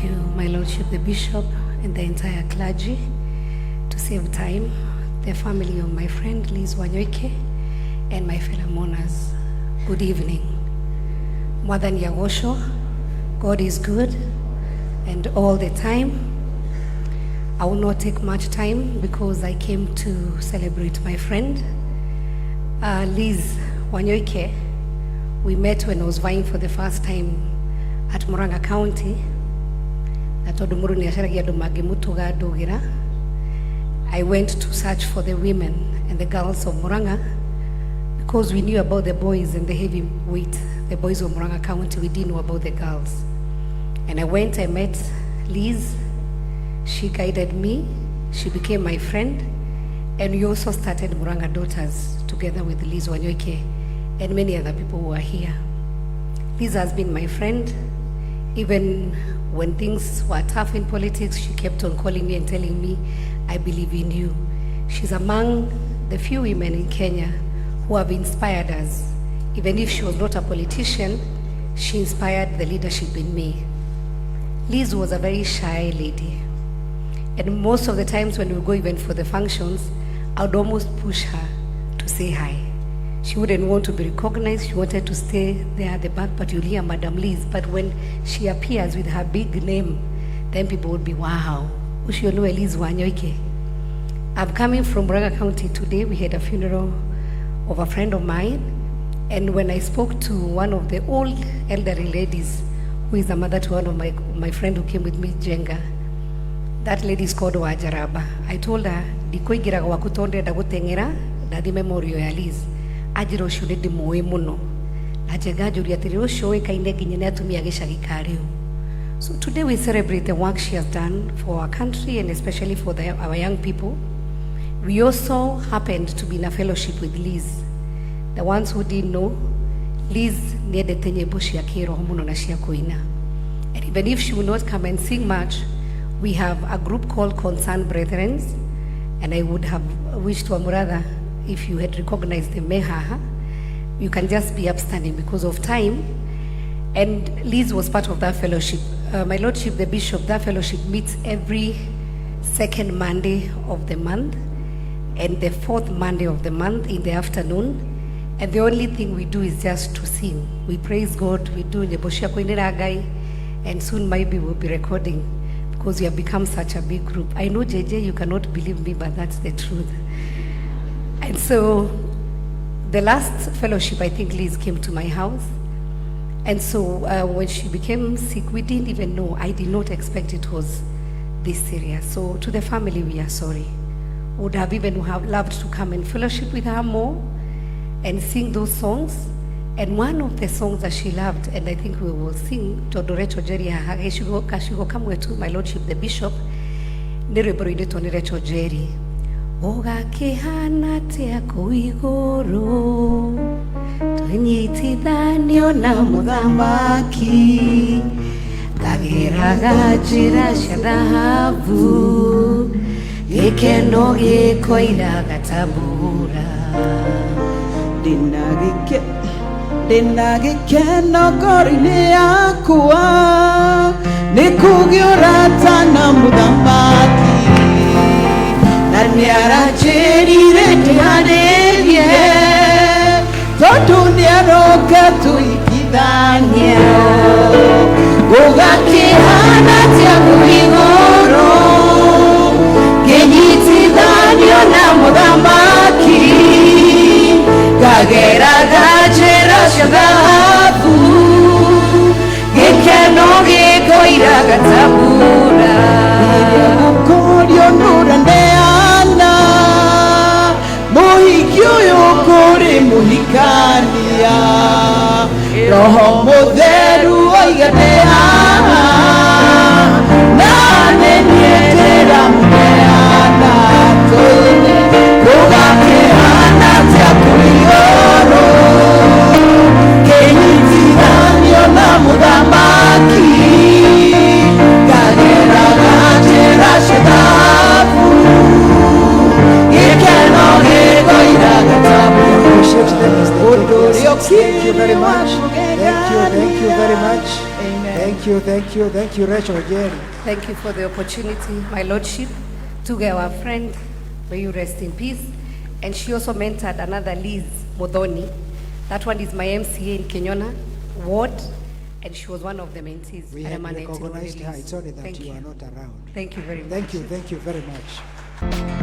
you, my Lordship, the Bishop, and the entire clergy. To save time, the family of my friend Liz Wanyoike, and my fellow mourners, good evening. More than Yagosho, God is good, and all the time. I will not take much time because I came to celebrate my friend, Liz Wanyoike. We met when I was vying for the first time at Murang'a County. I went to search for the women and the girls of Murang'a because we knew about the boys and the heavyweight, the boys of Murang'a County. We didn't know about the girls. And I went, I met Liz. She guided me. She became my friend. And we also started Murang'a Daughters together with Liz Wanyoike and many other people who are here. Liz has been my friend. Even when things were tough in politics, she kept on calling me and telling me, I believe in you. She's among the few women in Kenya who have inspired us. Even if she was not a politician, she inspired the leadership in me. Liz was a very shy lady. And most of the times when we go even for the functions, I would almost push her to say hi. She wouldn't want to be recognized. She wanted to stay there at the back, but you'll hear Madam Liz. But when she appears with her big name, then people would be, wow, Ushiolu Liz Wanyoike. I'm coming from Murang'a County today. We had a funeral of a friend of mine. And when I spoke to one of the old elderly ladies, who is the mother to one of my friend who came with me, Jenga, that lady is called Wajaraba. I told her, Dikoigira wakutonde dagutengera, dadi memorial ya Liz. Ajiro shule di moe muno. Ajega juri atiri show kainde ginyene atumia gishagi kariu. So today we celebrate the work she has done for our country and especially for our young people. We also happened to be in a fellowship with Liz. The ones who didn't know, Liz needed tenye bushi ya kiro homuno na shia kuina. And even if she will not come and sing much, we have a group called Concerned Brethren, and I would have wished to Amurada, if you had recognized the Meha, you can just be upstanding because of time. And Liz was part of that fellowship. My Lordship, the Bishop, that fellowship meets every second Monday of the month and the fourth Monday of the month in the afternoon. And the only thing we do is just to sing. We praise God, we do Nyeboshia Koineragai, and soon maybe we'll be recording because we have become such a big group. I know, Chege, you cannot believe me, but that's the truth. And so the last fellowship, I think Liz came to my house. And so when she became sick, we didn't even know. I did not expect it was this serious. So to the family, we are sorry. Would have even loved to come and fellowship with her more and sing those songs. And one of the songs that she loved, and I think we will sing, Todorecho Jerry, Kashigo Kamwe to my Lordship, the Bishop, Nerebroide Tonerecho Jerry. Oga kehana te kuigoro Tunyitithanio na muthamaki Kageraga njĩra cia thahabu Gĩkeno gĩkoiraga tabura Ndĩna gĩkeno ngoro-inĩ yakwa Nĩ kũgĩũrata na mũthamaki Naniara cheri retianerie Tondu niaroka tuikithania Gũgakĩhana tia kũigoro Kĩnyitithanio na mũthamaki Kageraga njĩra cia thahabu Gĩkeno gĩkoiraga tabura Gũkũrio nũrandeana Mũhiki ũyũ kũrĩ mũhikania Roho mũtheru oigane haha Na nĩnietĩra mũneana tũine Gũgakĩhana tia kũigoro Kĩnyitithanio na mũthamaki Kageraga njĩra cia thahabu Gĩkeno gĩkoiraga tabura Thank you very much. Thank you very much. Amen. Thank you, Rachel Jerry. Thank you for the opportunity, my lordship. Tuge, our friend, may you rest in peace. And she also mentored another Liz Modoni. That one is my MCA in Kenyona ward, and she was one of the mentees. We have recognized her. It's only that you are not around. Thank you very much. Thank you very much.